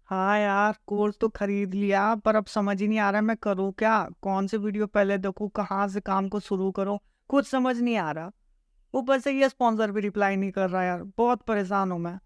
हाँ यार, कोर्स तो खरीद लिया पर अब समझ ही नहीं आ रहा मैं करूँ क्या। कौन सी वीडियो पहले देखूँ, कहाँ से काम को शुरू करूँ, कुछ समझ नहीं आ रहा। ऊपर से ये स्पॉन्सर भी रिप्लाई नहीं कर रहा यार, बहुत परेशान हूँ मैं।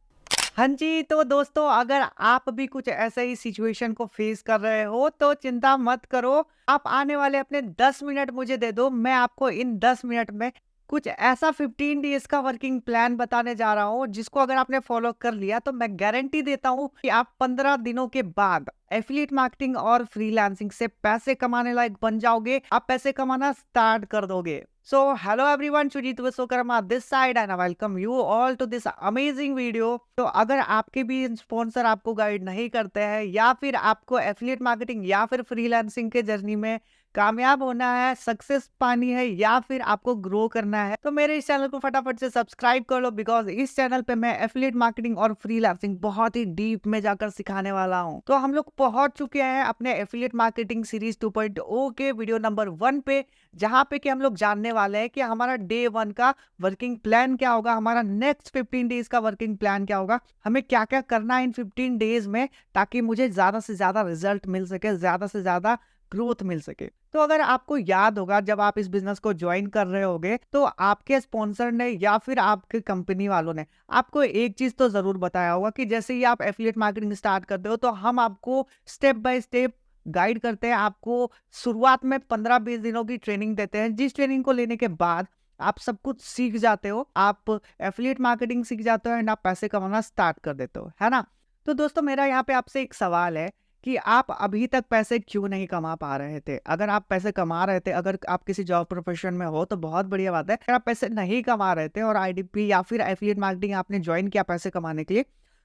हाँ जी, तो दोस्तों अगर आप भी कुछ ऐसे ही सिचुएशन को फेस कर रहे हो तो चिंता मत करो। आप आने वाले अपने 10 मिनट मुझे दे दो, मैं आपको इन 10 मिनट में कुछ ऐसा 15 डेज का वर्किंग प्लान बताने जा रहा हूँ जिसको अगर आपने फॉलो कर लिया तो मैं गारंटी देता हूँ कि आप 15 दिनों के बाद एफिलिएट मार्केटिंग और फ्रीलांसिंग से पैसे कमाने लायक बन जाओगे। आप पैसे कमाना स्टार्ट कर दोगे। So, hello everyone, Sujit Vishwakarma this side and I welcome you all to this amazing video। तो अगर आपके भी स्पॉन्सर आपको गाइड नहीं करते हैं या फिर आपको एफिलिएट मार्केटिंग या फिर फ्रीलांसिंग के जर्नी में कामयाब होना है, सक्सेस पानी है या फिर आपको ग्रो करना है, तो मेरे इस चैनल को फटाफट से सब्सक्राइब कर लो बिकॉज इस चैनल पे मैं एफिलिएट मार्केटिंग और फ्रीलांसिंग बहुत ही डीप में जाकर सिखाने वाला हूँ। तो हम लोग पहुंच चुके हैं अपने एफिलिएट मार्केटिंग सीरीज 2.0 के वीडियो नंबर 1 पे, जहां पे कि हम लोग जानने वाले हैं कि हमारा डे 1 का वर्किंग प्लान क्या होगा, हमारा नेक्स्ट 15 डेज का वर्किंग प्लान क्या होगा, हमें क्या क्या करना है इन 15 डेज में ताकि मुझे ज्यादा से ज्यादा रिजल्ट मिल सके, ज्यादा से ज्यादा ग्रोथ मिल सके। तो अगर आपको याद होगा जब आप इस बिजनेस को ज्वाइन कर रहे होगे तो आपके स्पॉन्सर ने या फिर आपके कंपनी वालों ने आपको एक चीज तो जरूर बताया होगा कि जैसे ही आप एफिलिएट मार्केटिंग स्टार्ट करते हो तो हम आपको स्टेप बाय स्टेप गाइड करते हैं। आपको शुरुआत में 15-20 दिनों की ट्रेनिंग देते हैं, जिस ट्रेनिंग को लेने के बाद आप सब कुछ सीख जाते हो, आप एफिलिएट मार्केटिंग सीख जाते हो एंड आप पैसे कमाना स्टार्ट कर देते हो, है ना। तो दोस्तों मेरा यहाँ पे आपसे एक सवाल है कि आप अभी तक पैसे क्यों नहीं कमा पा रहे थे। अगर आप पैसे कमा रहे थे, अगर आप किसी जॉब प्रोफेशन में हो तो बहुत बढ़िया बात है। अगर आप पैसे नहीं कमा रहे थे और आईडीपी या फिर एफिलिएट मार्केटिंग आपने ज्वाइन किया पैसे कमाने के लिए,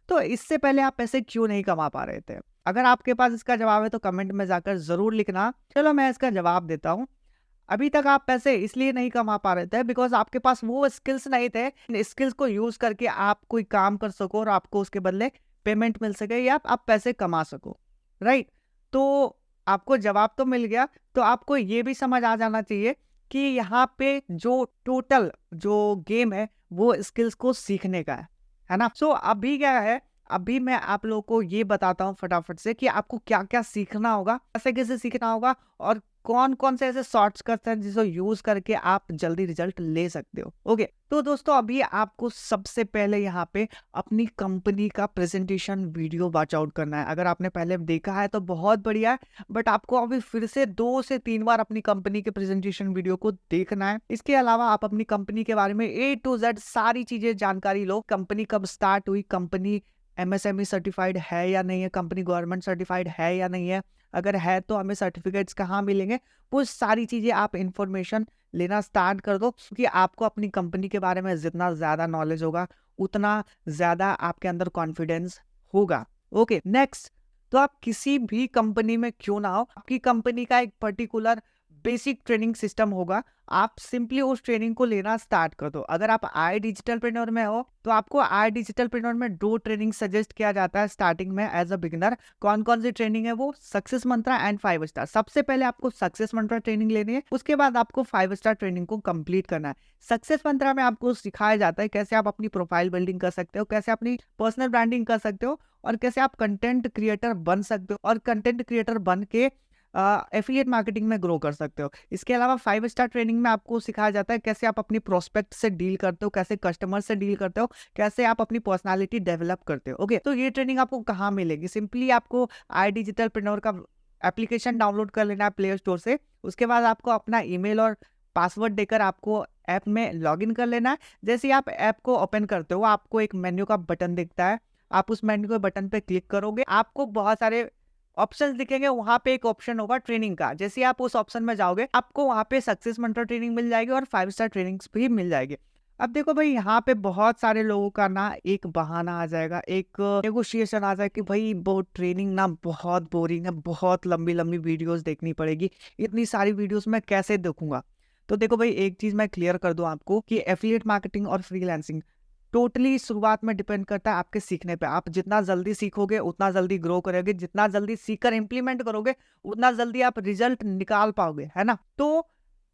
तो इससे पहले आप पैसे क्यों नहीं कमा पा रहे थे। अगर आपके पास इसका जवाब है तो कमेंट में जाकर जरूर लिखना। चलो मैं इसका जवाब देता हूँ। अभी तक आप पैसे इसलिए नहीं कमा पा रहे थे बिकॉज आपके पास वो स्किल्स नहीं थे, स्किल्स को यूज करके आप कोई काम कर सको और आपको उसके बदले पेमेंट मिल सके या आप पैसे कमा सको, राइट। तो आपको जवाब तो मिल गया। तो आपको ये भी समझ आ जाना चाहिए कि यहाँ पे जो टोटल जो गेम है वो स्किल्स को सीखने का है ना। सो अभी क्या है, अभी मैं आप लोगों को ये बताता हूँ फटाफट से कि आपको क्या क्या सीखना होगा, कैसे कैसे सीखना होगा और कौन कौन से ऐसे शॉर्टकट्स हैं जिसको यूज करके आप जल्दी रिजल्ट ले सकते हो। ओके, तो दोस्तों अभी आपको सबसे पहले यहाँ पे अपनी कंपनी का प्रेजेंटेशन वीडियो वॉच आउट करना है। अगर आपने पहले देखा है तो बहुत बढ़िया है, बट आपको अभी फिर से 2 से 3 बार अपनी कंपनी के प्रेजेंटेशन वीडियो को देखना है। इसके अलावा आप अपनी कंपनी के बारे में A to Z सारी चीजें जानकारी लो। कंपनी कब स्टार्ट हुई, कंपनी MSME सर्टिफाइड है या नहीं है, कंपनी गवर्नमेंट सर्टिफाइड है या नहीं है, अगर है तो हमें सर्टिफिकेट्स कहाँ मिलेंगे, वो सारी चीजें आप इंफॉर्मेशन लेना स्टार्ट कर दो। क्योंकि आपको अपनी कंपनी के बारे में जितना ज्यादा नॉलेज होगा उतना ज्यादा आपके अंदर कॉन्फिडेंस होगा। Okay, next. तो आप किसी भी कंपनी में क्यों ना हो, आपकी कंपनी का एक पर्टिकुलर बेसिक ट्रेनिंग सिस्टम होगा, आप सिंपली उस ट्रेनिंग को लेना स्टार्ट कर दो। अगर आप आई डिजिटल प्रेन्योर में हो तो आपको आई डिजिटल प्रेन्योर में 2 ट्रेनिंग सजेस्ट किया जाता है स्टार्टिंग में एज अ बिगिनर। कौन कौन सी ट्रेनिंग है वो, सक्सेस मंत्रा एंड 5 स्टार। सबसे पहले आपको सक्सेस मंत्रा ट्रेनिंग लेनी है, उसके बाद आपको 5 स्टार ट्रेनिंग को कंप्लीट करना है। सक्सेस मंत्रा में आपको सिखाया जाता है कैसे आप अपनी प्रोफाइल बिल्डिंग कर सकते हो, कैसे अपनी पर्सनल ब्रांडिंग कर सकते हो और कैसे आप कंटेंट क्रिएटर बन सकते हो और कंटेंट क्रिएटर बन के एफिलिएट मार्केटिंग में ग्रो कर सकते हो। इसके अलावा 5 स्टार ट्रेनिंग में आपको सिखाया जाता है कैसे आप अपनी प्रोस्पेक्ट से डील करते हो, कैसे कस्टमर से डील करते हो, कैसे आप अपनी पर्सनालिटी डेवलप करते हो। ओके, तो ये ट्रेनिंग आपको कहाँ मिलेगी, सिंपली आपको आई डिजिटल प्रेन्योर का एप्लीकेशन डाउनलोड कर लेना है प्ले स्टोर से। उसके बाद आपको अपना ईमेल और पासवर्ड देकर आपको ऐप में लॉग इन कर लेना है। जैसे ही आप ऐप को ओपन करते हो आपको एक मेन्यू का बटन दिखता है, आप उस मेन्यू के बटन पे क्लिक करोगे, आपको बहुत सारे ऑप्शंस दिखेंगे। वहां पे एक ऑप्शन होगा ट्रेनिंग का, जैसे ही आप उस ऑप्शन में जाओगे आपको वहां पे सक्सेस मंत्र ट्रेनिंग मिल जाएगी और 5 स्टार ट्रेनिंग्स भी मिल जाएगी। अब देखो भाई, यहाँ पे बहुत सारे लोगों का ना एक बहाना आ जाएगा, एक नेगोशिएशन आ जाएगा कि भाई वो ट्रेनिंग ना बहुत बोरिंग है, बहुत लंबी लंबी वीडियोस देखनी पड़ेगी, इतनी सारी वीडियोस मैं कैसे देखूंगा। तो देखो भाई, एक चीज मैं क्लियर कर दूं आपको कि एफिलिएट मार्केटिंग और फ्रीलांसिंग टोटली शुरुआत में डिपेंड करता है आपके सीखने पे। आप जितना जल्दी सीखोगे उतना जल्दी ग्रो करोगे, जितना जल्दी सीखकर इंप्लीमेंट करोगे उतना जल्दी आप रिजल्ट निकाल पाओगे, है ना। तो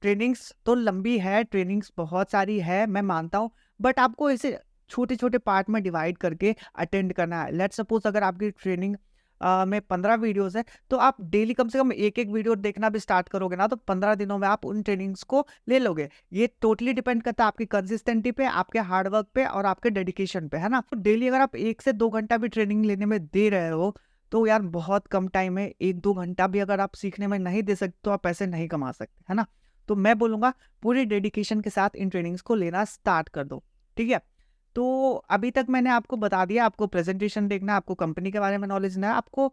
ट्रेनिंग्स तो लंबी है, ट्रेनिंग्स बहुत सारी है, मैं मानता हूँ, बट आपको इसे छोटे छोटे पार्ट में डिवाइड करके अटेंड करना है। लेट्स सपोज अगर आपकी ट्रेनिंग में 15 वीडियोस है, तो आप डेली कम से कम एक-एक वीडियो देखना भी स्टार्ट करोगे ना, तो 15 दिनों में आप उन ट्रेनिंग्स को ले लोगे। ये टोटली डिपेंड करता है आपकी कंसिस्टेंसी पे, आपके हार्ड वर्क पे और आपके डेडिकेशन पे, है ना? तो डेली अगर आप 1 से 2 घंटा भी ट्रेनिंग लेने में दे रहे हो, तो यार बहुत कम टाइम है। 1-2 घंटा भी अगर आप सीखने में नहीं दे सकते, तो आप पैसे नहीं कमा सकते, है ना? तो मैं बोलूँगा पूरी डेडिकेशन के साथ इन ट्रेनिंग्स को लेना स्टार्ट कर दो, ठीक है? तो अभी तक मैंने आपको बता दिया, आपको प्रेज़ेंटेशन देखना है, आपको कंपनी के बारे में नॉलेज लेना है, आपको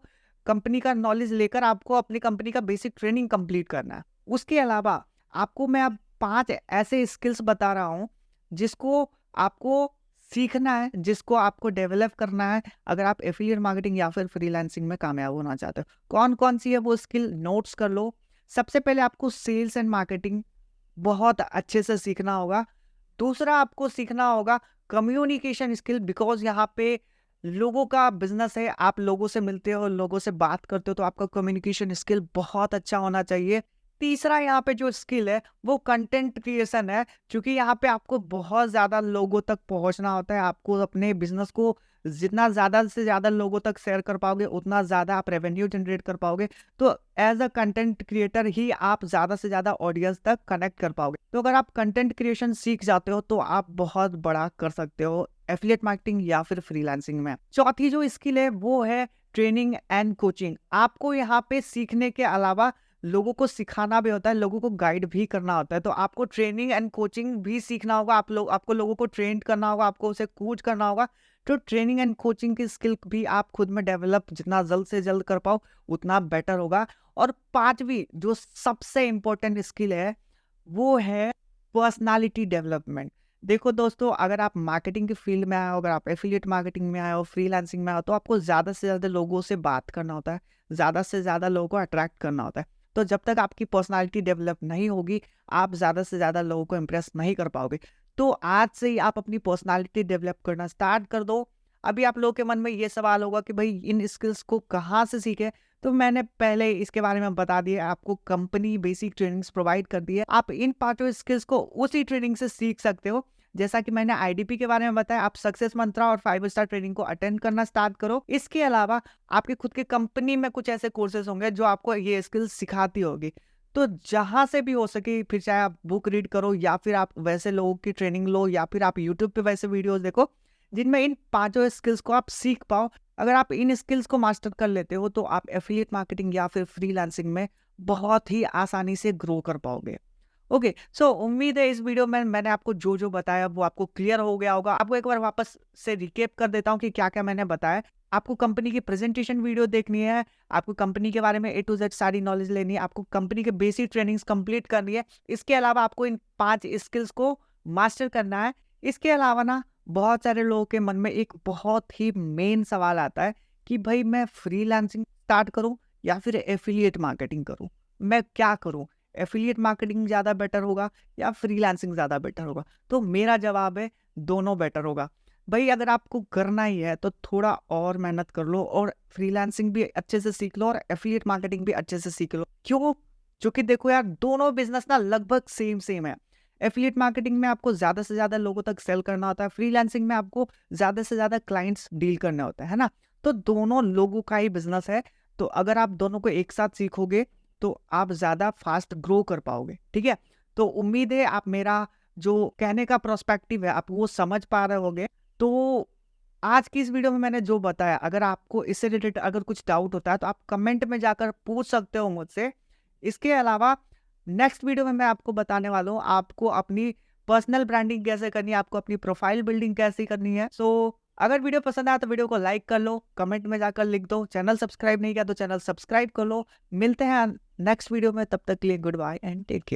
कंपनी का नॉलेज लेकर आपको अपनी कंपनी का बेसिक ट्रेनिंग कंप्लीट करना है। उसके अलावा आपको मैं अब 5 ऐसे स्किल्स बता रहा हूँ, जिसको आपको सीखना है, जिसको आपको डेवलप करना है, अगर आप एफिलिएट मार्केटिंग या फिर फ्रीलांसिंग में कामयाब होना चाहते हो। कौन-कौन सी है वो स्किल, नोट्स कर लो। सबसे पहले आपको सेल्स एंड मार्केटिंग बहुत अच्छे से सीखना होगा। दूसरा आपको सीखना होगा कम्युनिकेशन स्किल, बिकॉज़ यहाँ पे लोगों का बिज़नेस है, आप लोगों से मिलते हो, लोगों से बात करते हो, तो आपका कम्युनिकेशन स्किल बहुत अच्छा होना चाहिए। तीसरा यहाँ पे जो स्किल है वो कंटेंट क्रिएशन है, क्योंकि यहाँ पे आपको बहुत ज़्यादा लोगों तक पहुँचना होता है। आपको अपने बिज़नेस को जितना ज़्यादा से ज़्यादा लोगों तक शेयर कर पाओगे, उतना ज़्यादा आप रेवेन्यू जनरेट कर पाओगे। तो एज़ अ कंटेंट क्रिएटर ही आप ज़्यादा से ज़्यादा ऑडियंस तक कनेक्ट कर पाओगे। तो अगर आप कंटेंट क्रिएशन सीख जाते हो, तो आप बहुत बड़ा कर सकते हो एफिलिएट मार्केटिंग या फिर फ्रीलांसिंग में। चौथी जो स्किल है वो है ट्रेनिंग एंड कोचिंग। आपको यहाँ पे सीखने के अलावा लोगों को सिखाना भी होता है, लोगों को गाइड भी करना होता है। तो आपको ट्रेनिंग एंड कोचिंग भी सीखना होगा, आपको लोगों को ट्रेन करना होगा, आपको उसे कोच करना होगा। तो ट्रेनिंग एंड कोचिंग की स्किल भी आप खुद में डेवलप जितना जल्द से जल्द कर पाओ, उतना बेटर होगा। और 5वीं जो सबसे इम्पोर्टेंट स्किल है, वो है पर्सनैलिटी डेवलपमेंट। देखो दोस्तों, अगर आप मार्केटिंग के फील्ड में आए हो, अगर आप एफिलिएट मार्केटिंग में आए हो, फ्रीलांसिंग में आए हो, तो आपको ज़्यादा से ज़्यादा लोगों से बात करना होता है, ज़्यादा से ज़्यादा लोगों को अट्रैक्ट करना होता है। तो जब तक आपकी पर्सनैलिटी डेवलप नहीं होगी, आप ज़्यादा से ज़्यादा लोगों को इम्प्रेस नहीं कर पाओगे। तो आज से ही आप अपनी पर्सनैलिटी डेवलप करना स्टार्ट कर दो। अभी आप लोगों के मन में ये सवाल होगा कि भाई इन स्किल्स को कहाँ से सीखें? तो मैंने पहले इसके बारे में बता दिया, आपको कंपनी बेसिक ट्रेनिंग्स प्रोवाइड कर दी है। आप इन 5 स्किल्स को उसी ट्रेनिंग से सीख सकते हो। जैसा कि मैंने आईडीपी के बारे में बताया, आप सक्सेस मंत्रा और 5 स्टार ट्रेनिंग को अटेंड करना स्टार्ट करो। इसके अलावा आपकी खुद की कंपनी में कुछ ऐसे कोर्सेज होंगे जो आपको ये स्किल्स सिखाती होगी। तो जहाँ से भी हो सके, फिर चाहे आप बुक रीड करो या फिर आप वैसे लोगों की ट्रेनिंग लो या फिर आप यूट्यूब पे वैसे वीडियोस देखो, जिनमें इन 5 स्किल्स को आप सीख पाओ। अगर आप इन स्किल्स को मास्टर कर लेते हो, तो आप एफिलिएट मार्केटिंग या फिर फ्रीलांसिंग में बहुत ही आसानी से ग्रो कर पाओगे। ओके, सो उम्मीद है इस वीडियो में मैंने आपको जो बताया वो आपको क्लियर हो गया होगा। आपको एक बार वापस से रिकेप कर देता हूँ कि क्या-क्या मैंने बताया। आपको कंपनी की प्रेजेंटेशन वीडियो देखनी है, आपको कंपनी के बारे में ए टू जेड सारी नॉलेज लेनी है, आपको कंपनी के बेसिक ट्रेनिंग्स कंप्लीट करनी है। इसके अलावा आपको इन 5 स्किल्स को मास्टर करना है। इसके अलावा ना बहुत सारे लोगों के मन में एक बहुत ही मेन सवाल आता है कि भाई मैं फ्रीलांसिंग स्टार्ट करूं या फिर एफिलिएट मार्केटिंग करूं, मैं क्या करूं? एफिलिएट मार्केटिंग ज़्यादा बेटर होगा या फ्रीलांसिंग ज़्यादा बेटर होगा? तो मेरा जवाब है दोनों बेटर होगा। भाई अगर आपको करना ही है तो थोड़ा और मेहनत कर लो और फ्रीलांसिंग भी अच्छे से सीख लो और एफिलिएट मार्केटिंग भी अच्छे से सीख लो। क्यों? क्योंकि देखो यार, दोनों बिजनेस ना लगभग सेम है। एफिलिएट मार्केटिंग में आपको ज़्यादा से ज़्यादा लोगों तक सेल करना होता है, फ्रीलांसिंग में आपको ज़्यादा से ज़्यादा क्लाइंट्स डील करने होते हैं, है ना? तो दोनों लोगों का ही बिजनेस है। तो अगर आप दोनों को एक साथ सीखोगे तो आप ज़्यादा फास्ट ग्रो कर पाओगे, ठीक है? तो उम्मीद है आप मेरा जो कहने का पर्सपेक्टिव है आप वो समझ पा रहे होंगे। तो आज की इस वीडियो में मैंने जो बताया, अगर आपको इससे रिलेटेड अगर कुछ डाउट होता है तो आप कमेंट में जाकर पूछ सकते हो मुझसे। इसके अलावा नेक्स्ट वीडियो में मैं आपको बताने वाला हूँ आपको अपनी पर्सनल ब्रांडिंग कैसे करनी है, आपको अपनी प्रोफाइल बिल्डिंग कैसे करनी है। सो अगर वीडियो पसंद आया तो वीडियो को लाइक कर लो, कमेंट में जाकर लिख दो, चैनल सब्सक्राइब नहीं किया तो चैनल सब्सक्राइब कर लो। मिलते हैं नेक्स्ट वीडियो में, तब तक के लिए goodbye and take care.